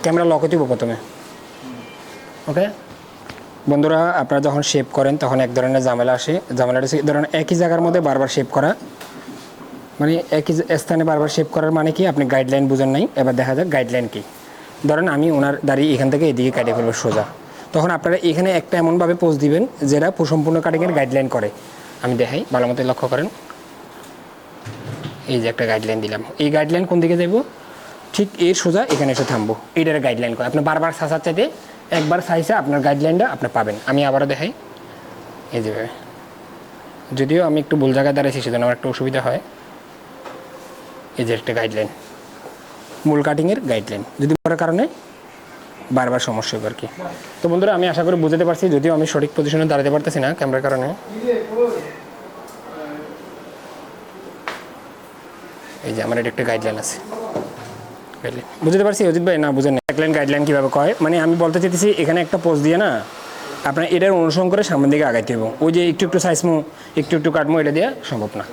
Camera lock হতে প্রথমে। ওকে বন্ধুরা, আপনারা যখন শেপ করেন তখন এক ধরনের ঝামেলা আসে। ঝামেলাটা ধরেন একই জায়গার মধ্যে বারবার শেপ করা, মানে একই স্থানে বারবার শেপ করার মানে কি আপনি গাইডলাইন বুঝেন নাই। এবার দেখা যাক গাইডলাইন কী। ধরেন আমি ওনার দাড়ি এখান থেকে এদিকে কাটে ফেলবো সোজা, তখন আপনারা এখানে একটা এমনভাবে পোজ দিবেন যেটা সম্পূর্ণ কাটিংয়ের গাইডলাইন করে। আমি দেখাই, ভালো মতো লক্ষ্য করেন। এই যে একটা গাইডলাইন দিলাম, এই গাইডলাইন কোন দিকে যাইব, ঠিক এর সোজা এখানে এসে থামবো। এইটার গাইডলাইন করে আপনি বারবার সাঁচার চাইতে একবার সাইজে আপনার গাইডলাইনটা আপনি পাবেন। আমি আবারও দেখাই, এই যেভাবে। যদিও আমি একটু ভুল জায়গায় দাঁড়িয়েছি সেজন্য আমার একটু অসুবিধা হয়। এই যে একটা গাইডলাইন, মূল কাটিংয়ের গাইডলাইন, যদি করার কারণে বারবার সমস্যা হবে আর কি। তো বন্ধুরা, আমি আশা করি বুঝতে পারছি, যদিও আমি সঠিক পজিশনে দাঁড়াতে পারতেছি না ক্যামেরার কারণে। এই যে আমার এটা একটা গাইডলাইন আছে, গাইডলাইন বুঝতে পারছি অজিত ভাই? না বুঝেন না। গাইডলাইন কীভাবে কয়, মানে আমি বলতে চাইতেছি এখানে একটা পোজ দিয়ে না আপনার এটার অনুসরণ করে সামনের দিকে আগাইতে হবে। ওই যে একটু একটু সাইজমো একটু একটু কাটমো এটা দিয়ে সম্ভব না।